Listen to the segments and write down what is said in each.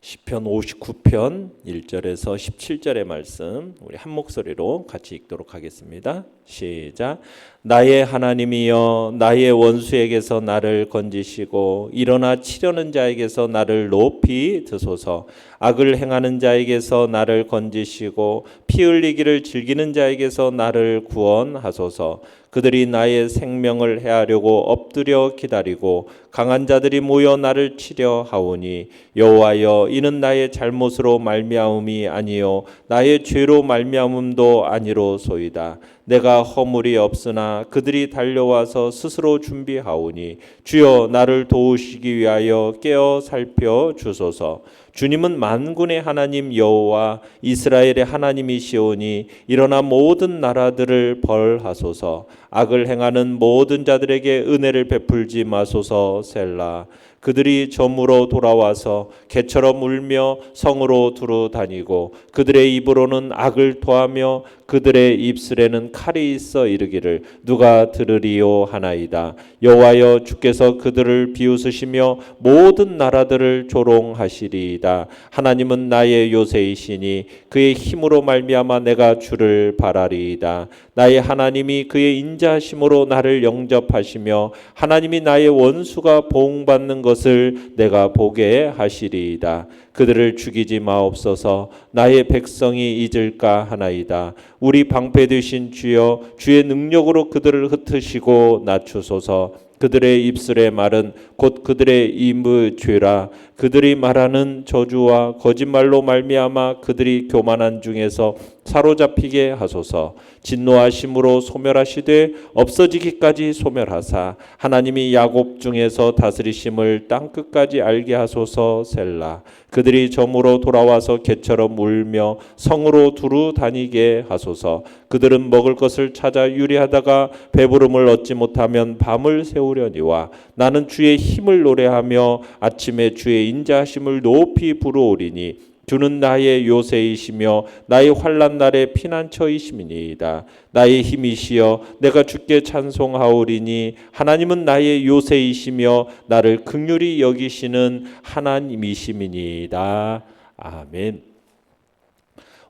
시편 59편 1절에서 17절의 말씀 우리 한 목소리로 같이 읽도록 하겠습니다. 시작. 나의 하나님이여 나의 원수에게서 나를 건지시고 일어나 치려는 자에게서 나를 높이 드소서. 악을 행하는 자에게서 나를 건지시고 피 흘리기를 즐기는 자에게서 나를 구원하소서. 그들이 나의 생명을 해하려고 엎드려 기다리고 강한 자들이 모여 나를 치려 하오니 여호와여 이는 나의 잘못으로 말미암음이 아니요 나의 죄로 말미암음도 아니로소이다. 내가 허물이 없으나 그들이 달려와서 스스로 준비하오니 주여 나를 도우시기 위하여 깨어 살펴 주소서. 주님은 만군의 하나님 여호와 이스라엘의 하나님이시오니 일어나 모든 나라들을 벌하소서. 악을 행하는 모든 자들에게 은혜를 베풀지 마소서. 셀라. 그들이 점으로 돌아와서 개처럼 울며 성으로 두루 다니고 그들의 입으로는 악을 토하며 그들의 입술에는 칼이 있어 이르기를 누가 들으리요 하나이다. 여호와여 주께서 그들을 비웃으시며 모든 나라들을 조롱하시리이다. 하나님은 나의 요새이시니 그의 힘으로 말미암아 내가 주를 바라리이다. 나의 하나님이 그의 인자하심으로 나를 영접하시며 하나님이 나의 원수가 보응받는 것을 내가 보게 하시리이다. 그들을 죽이지 마옵소서. 나의 백성이 잊을까 하나이다. 우리 방패 되신 주여 주의 능력으로 그들을 흩으시고 낮추소서. 그들의 입술의 말은 곧 그들의 입의 죄라. 그들이 말하는 저주와 거짓말로 말미암아 그들이 교만한 중에서 사로잡히게 하소서. 진노하심으로 소멸하시되 없어지기까지 소멸하사 하나님이 야곱 중에서 다스리심을 땅끝까지 알게 하소서. 셀라. 그들이 점으로 돌아와서 개처럼 울며 성으로 두루 다니게 하소서. 그들은 먹을 것을 찾아 유리하다가 배부름을 얻지 못하면 밤을 새우려니와 나는 주의 힘을 노래하며 아침에 주의 인자하심을 높이 부르오리니 주는 나의 요새이시며 나의 환난 날의 피난처이심이니이다. 나의 힘이시여 내가 주께 찬송하오리니 하나님은 나의 요새이시며 나를 긍휼히 여기시는 하나님이심이니이다. 아멘.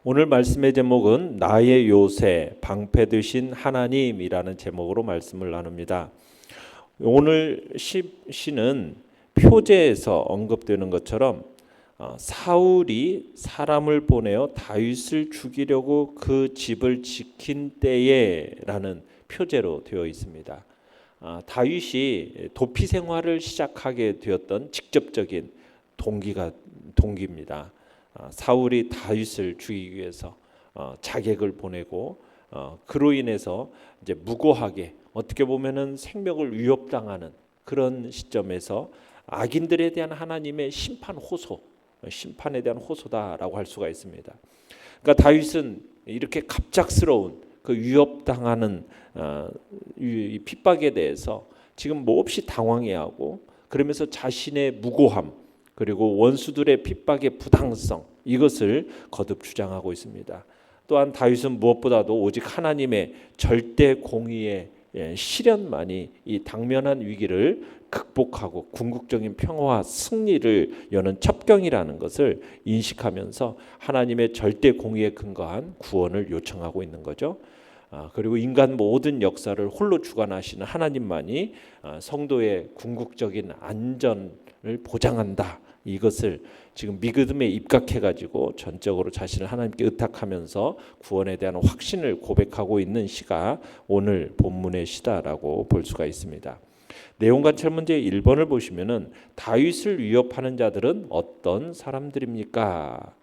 오늘 말씀의 제목은 나의 요새 방패 되신 하나님이라는 제목으로 말씀을 나눕니다. 오늘 시는 표제에서 언급되는 것처럼 사울이 사람을 보내어 다윗을 죽이려고 그 집을 지킨 때에라는 표제로 되어 있습니다. 다윗이 도피 생활을 시작하게 되었던 직접적인 동기입니다. 사울이 다윗을 죽이기 위해서 자객을 보내고 그로 인해서 이제 무고하게 어떻게 보면은 생명을 위협당하는 그런 시점에서 악인들에 대한 하나님의 심판에 대한 호소다라고 할 수가 있습니다. 그러니까 다윗은 이렇게 갑작스러운 그 위협당하는 이 핍박에 대해서 지금 몹시 당황해하고 그러면서 자신의 무고함 그리고 원수들의 핍박의 부당성 이것을 거듭 주장하고 있습니다. 또한 다윗은 무엇보다도 오직 하나님의 절대 공의의 실현만이 이 당면한 위기를 극복하고 궁극적인 평화와 승리를 여는 첩경이라는 것을 인식하면서 하나님의 절대 공의에 근거한 구원을 요청하고 있는 거죠. 그리고 인간 모든 역사를 홀로 주관하시는 하나님만이 성도의 궁극적인 안전을 보장한다. 이것을 지금 믿음에 입각해가지고 전적으로 자신을 하나님께 의탁하면서 구원에 대한 확신을 고백하고 있는 시가 오늘 본문의 시다라고 볼 수가 있습니다. 내용 관찰 문제 1번을 보시면은 다윗을 위협하는 자들은 어떤 사람들입니까?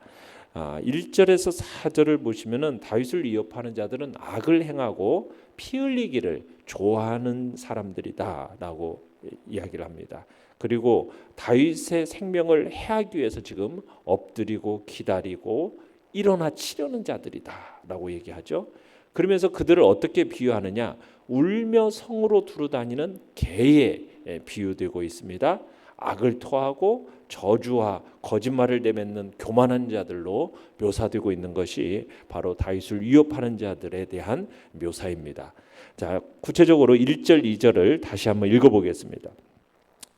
1절에서 4절을 보시면은 다윗을 위협하는 자들은 악을 행하고 피 흘리기를 좋아하는 사람들이다라고 이야기를 합니다. 그리고 다윗의 생명을 해하기 위해서 지금 엎드리고 기다리고 일어나 치려는 자들이다라고 얘기하죠. 그러면서 그들을 어떻게 비유하느냐? 울며 성으로 두루다니는 개에 비유되고 있습니다. 악을 토하고 저주와 거짓말을 내뱉는 교만한 자들로 묘사되고 있는 것이 바로 다윗을 위협하는 자들에 대한 묘사입니다. 자, 구체적으로 1절, 2절을 다시 한번 읽어보겠습니다.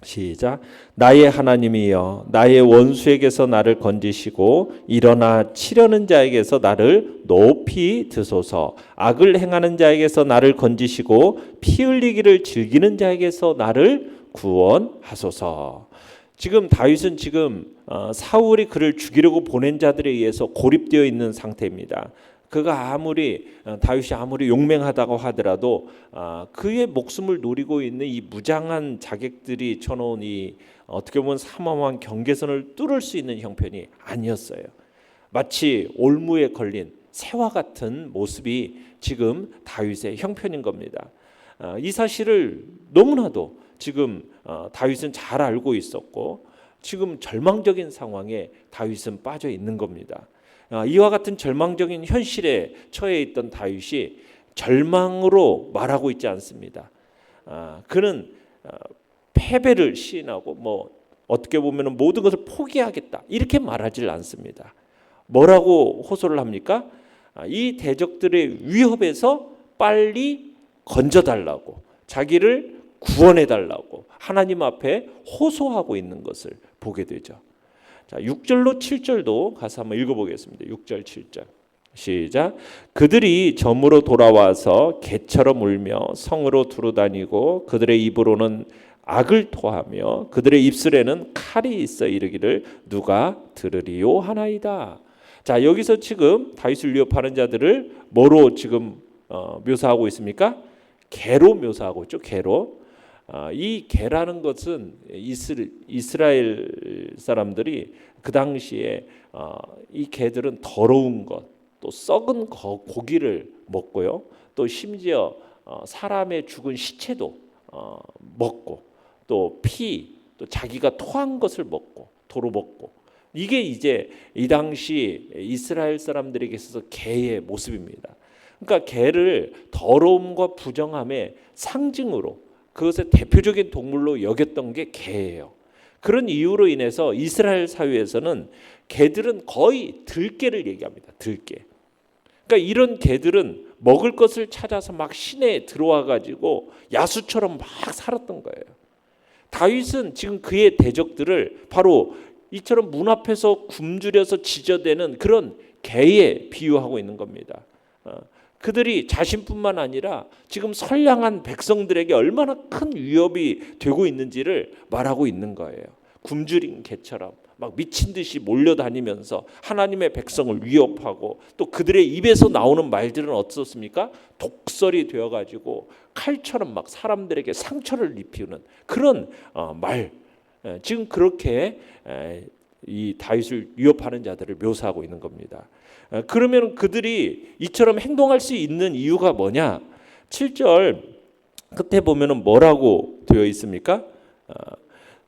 시작. 나의 하나님이여 나의 원수에게서 나를 건지시고 일어나 치려는 자에게서 나를 높이 드소서. 악을 행하는 자에게서 나를 건지시고 피 흘리기를 즐기는 자에게서 나를 구원하소서. 지금 다윗은 사울이 그를 죽이려고 보낸 자들에 의해서 고립되어 있는 상태입니다. 그가 다윗이 아무리 용맹하다고 하더라도 그의 목숨을 노리고 있는 이 무장한 자객들이 쳐놓은 이 어떻게 보면 삼엄한 경계선을 뚫을 수 있는 형편이 아니었어요. 마치 올무에 걸린 새와 같은 모습이 지금 다윗의 형편인 겁니다. 이 사실을 너무나도 지금 다윗은 잘 알고 있었고 지금 절망적인 상황에 다윗은 빠져 있는 겁니다. 이와 같은 절망적인 현실에 처해 있던 다윗이 절망으로 말하고 있지 않습니다. 그는 패배를 시인하고 어떻게 보면 모든 것을 포기하겠다 이렇게 말하지 않습니다. 뭐라고 호소를 합니까? 이 대적들의 위협에서 빨리 건져달라고, 자기를 구원해달라고 하나님 앞에 호소하고 있는 것을 보게 되죠. 자, 6절로 7절도 가서 한번 읽어보겠습니다. 6절 7절 시작. 그들이 점으로 돌아와서 개처럼 울며 성으로 두루다니고 그들의 입으로는 악을 토하며 그들의 입술에는 칼이 있어 이르기를 누가 들으리요 하나이다. 자, 여기서 지금 다윗을 위협하는 자들을 뭐로 지금 묘사하고 있습니까? 개로 묘사하고 있죠. 개로. 이 개라는 것은 이스라엘 사람들이 그 당시에 이 개들은 더러운 것, 또 썩은 고기를 먹고요. 또 심지어 사람의 죽은 시체도 먹고 또 또 자기가 토한 것을 먹고 도로 먹고 이게 이제 이 당시 이스라엘 사람들에게 있어서 개의 모습입니다. 그러니까 개를 더러움과 부정함의 상징으로 그것의 대표적인 동물로 여겼던 게 개예요. 그런 이유로 인해서 이스라엘 사회에서는 개들은 거의 들개를 얘기합니다. 들개. 그러니까 이런 개들은 먹을 것을 찾아서 막 시내에 들어와 가지고 야수처럼 막 살았던 거예요. 다윗은 지금 그의 대적들을 바로 이처럼 문 앞에서 굶주려서 지저대는 그런 개에 비유하고 있는 겁니다. 그들이 자신뿐만 아니라 지금 선량한 백성들에게 얼마나 큰 위협이 되고 있는지를 말하고 있는 거예요. 굶주린 개처럼 막 미친 듯이 몰려다니면서 하나님의 백성을 위협하고 또 그들의 입에서 나오는 말들은 어떻습니까? 독설이 되어가지고 칼처럼 막 사람들에게 상처를 입히는 그런 말. 지금 그렇게 이 다윗을 위협하는 자들을 묘사하고 있는 겁니다. 그러면 그들이 이처럼 행동할 수 있는 이유가 뭐냐? 7절 끝에 보면은 뭐라고 되어 있습니까?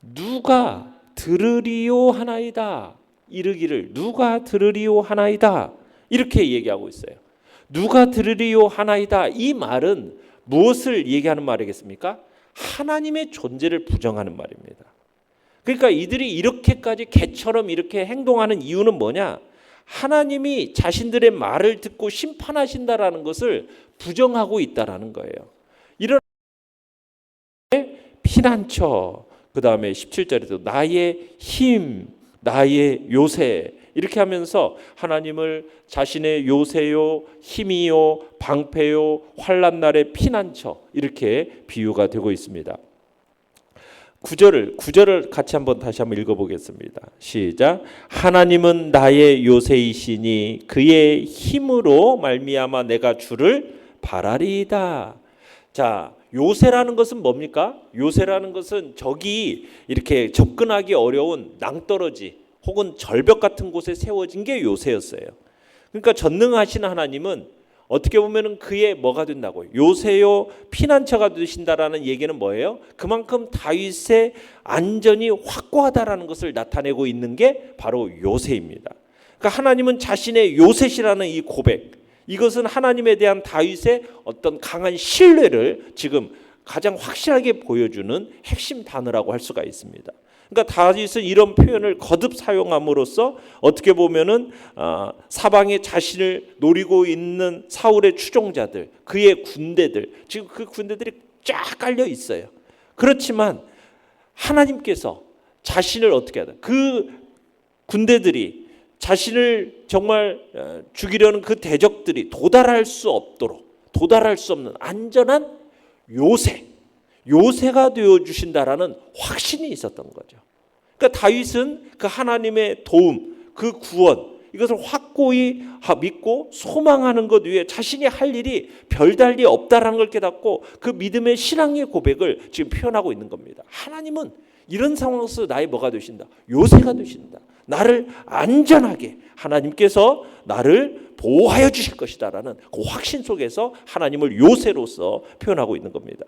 누가 들으리요 하나이다. 이르기를 누가 들으리요 하나이다. 이렇게 얘기하고 있어요. 누가 들으리요 하나이다. 이 말은 무엇을 얘기하는 말이겠습니까? 하나님의 존재를 부정하는 말입니다. 그러니까 이들이 이렇게까지 개처럼 이렇게 행동하는 이유는 뭐냐? 하나님이 자신들의 말을 듣고 심판하신다라는 것을 부정하고 있다라는 거예요. 이런 피난처, 그 다음에 17절에도 나의 힘, 나의 요새 이렇게 하면서 하나님을 자신의 요새요, 힘이요, 방패요, 환난 날의 피난처 이렇게 비유가 되고 있습니다. 9절을 같이 다시 한번 읽어보겠습니다. 시작. 하나님은 나의 요새이시니 그의 힘으로 말미암아 내가 주를 바라리이다. 자, 요새라는 것은 뭡니까? 요새라는 것은 적이 이렇게 접근하기 어려운 낭떠러지 혹은 절벽 같은 곳에 세워진 게 요새였어요. 그러니까 전능하신 하나님은 어떻게 보면은 그의 뭐가 된다고요? 요새요 피난처가 되신다라는 얘기는 뭐예요? 그만큼 다윗의 안전이 확고하다라는 것을 나타내고 있는 게 바로 요새입니다. 그러니까 하나님은 자신의 요새시라는 이 고백, 이것은 하나님에 대한 다윗의 어떤 강한 신뢰를 지금 가장 확실하게 보여주는 핵심 단어라고 할 수가 있습니다. 그러니까 다윗은 이런 표현을 거듭 사용함으로써 어떻게 보면은 사방에 자신을 노리고 있는 사울의 추종자들, 그의 군대들, 지금 그 군대들이 쫙 깔려 있어요. 그렇지만 하나님께서 자신을 어떻게 하다. 그 군대들이 자신을 정말 죽이려는 그 대적들이 도달할 수 없는 안전한 요새가 되어 주신다라는 확신이 있었던 거죠. 그러니까 다윗은 그 하나님의 도움, 그 구원, 이것을 확고히 믿고 소망하는 것 위에 자신이 할 일이 별달리 없다라는 걸 깨닫고 그 믿음의 신앙의 고백을 지금 표현하고 있는 겁니다. 하나님은 이런 상황에서 나의 뭐가 되신다? 요새가 되신다. 나를 안전하게 하나님께서 나를 보호하여 주실 것이다라는 그 확신 속에서 하나님을 요새로서 표현하고 있는 겁니다.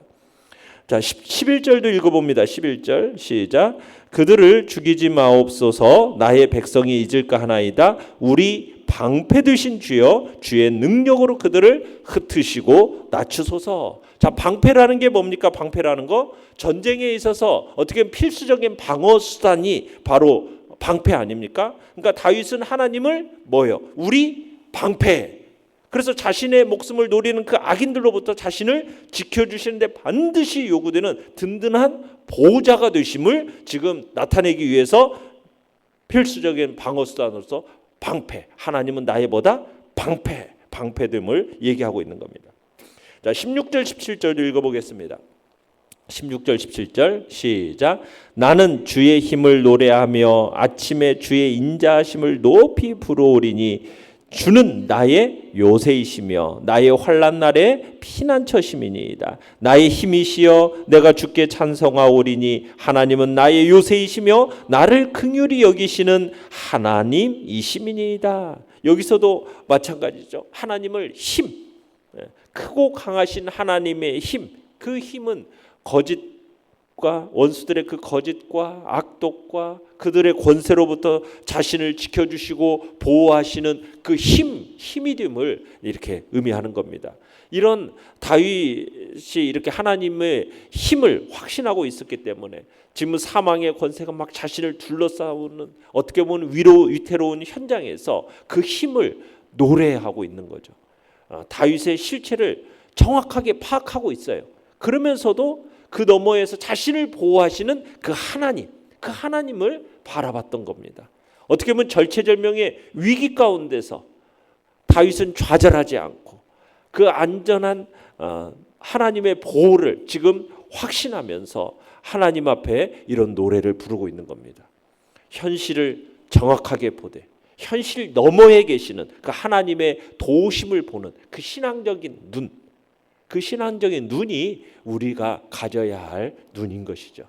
자, 11절도 읽어봅니다. 11절 시작. 그들을 죽이지 마옵소서. 나의 백성이 잊을까 하나이다. 우리 방패 되신 주여, 주의 능력으로 그들을 흩으시고 낮추소서. 자, 방패라는 게 뭡니까? 방패라는 거, 전쟁에 있어서 어떻게 보면 필수적인 방어 수단이 바로 방패 아닙니까? 그러니까 다윗은 하나님을 뭐예요? 우리 방패. 그래서 자신의 목숨을 노리는 그 악인들로부터 자신을 지켜주시는데 반드시 요구되는 든든한 보호자가 되심을 지금 나타내기 위해서 필수적인 방어수단으로서 방패, 하나님은 나의 뭐다? 방패됨을 얘기하고 있는 겁니다. 자, 16절 17절도 읽어보겠습니다. 16절 17절 시작. 나는 주의 힘을 노래하며 아침에 주의 인자하심을 높이 부르오리니 주는 나의 요새이시며 나의 환난 날에 피난처심이니이다. 나의 힘이시여 내가 주께 찬송하오리니 하나님은 나의 요새이시며 나를 긍휼히 여기시는 하나님이시니이다. 여기서도 마찬가지죠. 하나님을 힘, 크고 강하신 하나님의 힘, 그 힘은 거짓과 원수들의 그 거짓과 악독과 그들의 권세로부터 자신을 지켜주시고 보호하시는 그 힘이 됨을 이렇게 의미하는 겁니다. 이런 다윗이 이렇게 하나님의 힘을 확신하고 있었기 때문에 지금 사망의 권세가 막 자신을 둘러싸우는 어떻게 보면 위태로운 현장에서 그 힘을 노래하고 있는 거죠. 다윗의 실체를 정확하게 파악하고 있어요. 그러면서도 그 너머에서 자신을 보호하시는 그 하나님을 바라봤던 겁니다. 어떻게 보면 절체절명의 위기 가운데서 다윗은 좌절하지 않고 그 안전한 하나님의 보호를 지금 확신하면서 하나님 앞에 이런 노래를 부르고 있는 겁니다. 현실을 정확하게 보되 현실 너머에 계시는 그 하나님의 도우심을 보는 그 신앙적인 눈, 그 신앙적인 눈이 우리가 가져야 할 눈인 것이죠.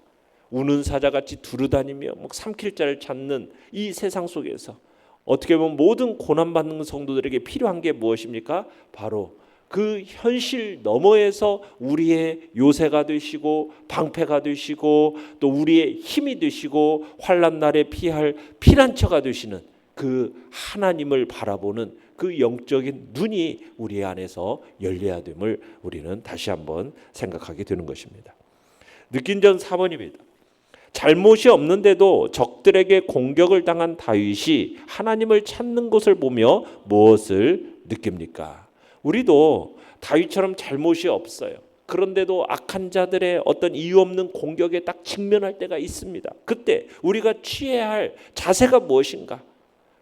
우는 사자같이 두루다니며 삼킬 자를 찾는 이 세상 속에서 어떻게 보면 모든 고난받는 성도들에게 필요한 게 무엇입니까? 바로 그 현실 너머에서 우리의 요새가 되시고 방패가 되시고 또 우리의 힘이 되시고 환난 날에 피할 피난처가 되시는 그 하나님을 바라보는 그 영적인 눈이 우리 안에서 열려야 됨을 우리는 다시 한번 생각하게 되는 것입니다. 느낀 점 4번입니다. 잘못이 없는데도 적들에게 공격을 당한 다윗이 하나님을 찾는 것을 보며 무엇을 느낍니까? 우리도 다윗처럼 잘못이 없어요. 그런데도 악한 자들의 어떤 이유 없는 공격에 딱 직면할 때가 있습니다. 그때 우리가 취해야 할 자세가 무엇인가?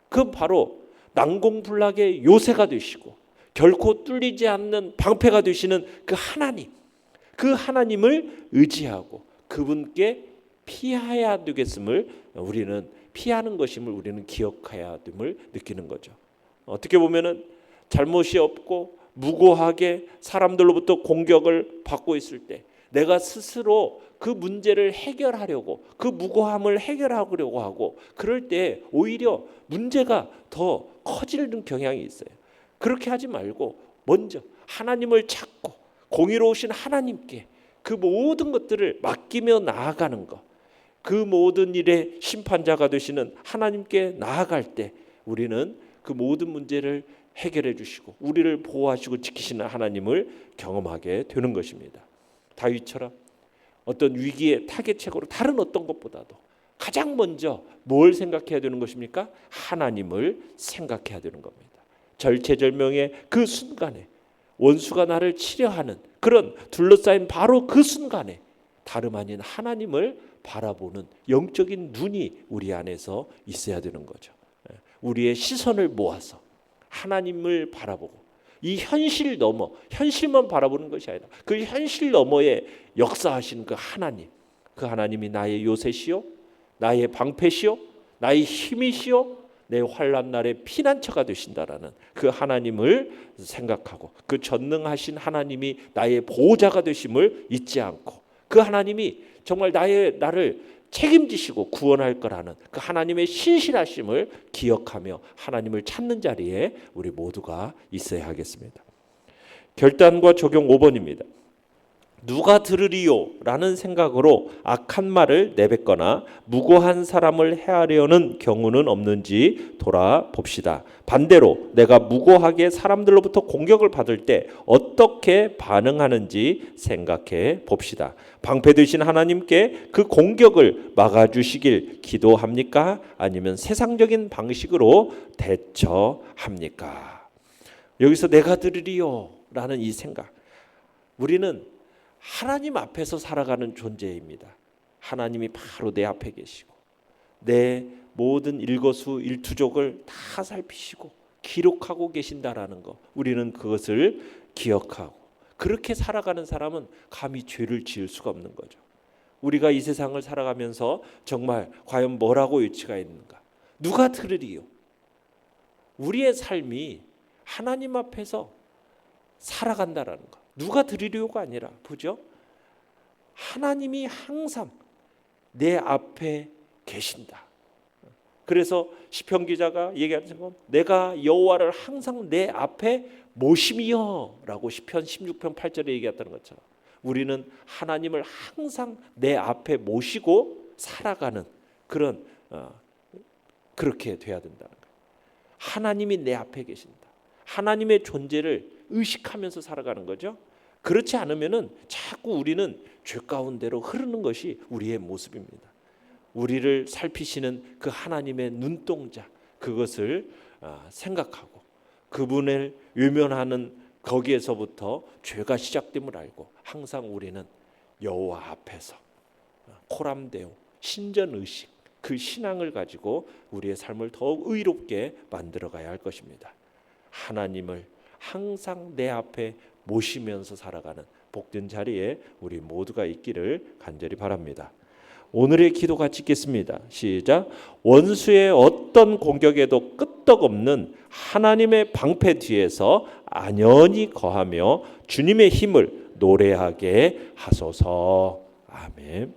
그 바로 난공불락의 요새가 되시고 결코 뚫리지 않는 방패가 되시는 그 하나님을 의지하고 그분께 피해야 되겠음을 우리는 피하는 것임을 우리는 기억해야 됨을 느끼는 거죠. 어떻게 보면은 잘못이 없고 무고하게 사람들로부터 공격을 받고 있을 때 내가 스스로 그 문제를 해결하려고 그 무고함을 해결하려고 하고 그럴 때 오히려 문제가 더 커지는 경향이 있어요. 그렇게 하지 말고 먼저 하나님을 찾고 공의로우신 하나님께 그 모든 것들을 맡기며 나아가는 것, 그 모든 일의 심판자가 되시는 하나님께 나아갈 때 우리는 그 모든 문제를 해결해 주시고 우리를 보호하시고 지키시는 하나님을 경험하게 되는 것입니다. 다윗처럼 어떤 위기의 타겟책으로 다른 어떤 것보다도 가장 먼저 뭘 생각해야 되는 것입니까? 하나님을 생각해야 되는 겁니다. 절체절명의 그 순간에 원수가 나를 치려하는 그런 둘러싸인 바로 그 순간에 다름 아닌 하나님을 바라보는 영적인 눈이 우리 안에서 있어야 되는 거죠. 우리의 시선을 모아서 하나님을 바라보고 이 현실 넘어 현실만 바라보는 것이 아니라 그 현실 너머에 역사하시는 그 하나님, 그 하나님이 나의 요새시요, 나의 방패시요, 나의 힘이시요, 내 환난 날의 피난처가 되신다라는 그 하나님을 생각하고 그 전능하신 하나님이 나의 보호자가 되심을 잊지 않고 그 하나님이 정말 나를 책임지시고 구원할 거라는 그 하나님의 신실하심을 기억하며 하나님을 찾는 자리에 우리 모두가 있어야 하겠습니다. 결단과 적용 5번입니다. 누가 들으리요? 라는 생각으로 악한 말을 내뱉거나 무고한 사람을 해하려는 경우는 없는지 돌아봅시다. 반대로 내가 무고하게 사람들로부터 공격을 받을 때 어떻게 반응하는지 생각해 봅시다. 방패되신 하나님께 그 공격을 막아주시길 기도합니까? 아니면 세상적인 방식으로 대처합니까? 여기서 내가 들으리요? 라는 이 생각. 우리는 하나님 앞에서 살아가는 존재입니다. 하나님이 바로 내 앞에 계시고 내 모든 일거수일투족을 다 살피시고 기록하고 계신다라는 거, 우리는 그것을 기억하고 그렇게 살아가는 사람은 감히 죄를 지을 수가 없는 거죠. 우리가 이 세상을 살아가면서 정말 과연 뭐라고 위치가 있는가? 누가 들으리요? 우리의 삶이 하나님 앞에서 살아간다라는 거. 누가 들으려고가 아니라 보죠. 하나님이 항상 내 앞에 계신다. 그래서 시편 기자가 얘기하는 건 내가 여호와를 항상 내 앞에 모심이여라고 시편 16편 8절에 얘기했다는 것처럼 우리는 하나님을 항상 내 앞에 모시고 살아가는 그런 그렇게 돼야 된다는 거예요. 하나님이 내 앞에 계신다. 하나님의 존재를 의식하면서 살아가는 거죠. 그렇지 않으면은 자꾸 우리는 죄 가운데로 흐르는 것이 우리의 모습입니다. 우리를 살피시는 그 하나님의 눈동자, 그것을 생각하고 그분을 외면하는 거기에서부터 죄가 시작됨을 알고 항상 우리는 여호와 앞에서 코람데오 신전의식, 그 신앙을 가지고 우리의 삶을 더욱 의롭게 만들어가야 할 것입니다. 하나님을 항상 내 앞에 모시면서 살아가는 복된 자리에 우리 모두가 있기를 간절히 바랍니다. 오늘의 기도 같이 읽겠습니다. 시작. 원수의 어떤 공격에도 끄떡없는 하나님의 방패 뒤에서 안연히 거하며 주님의 힘을 노래하게 하소서. 아멘.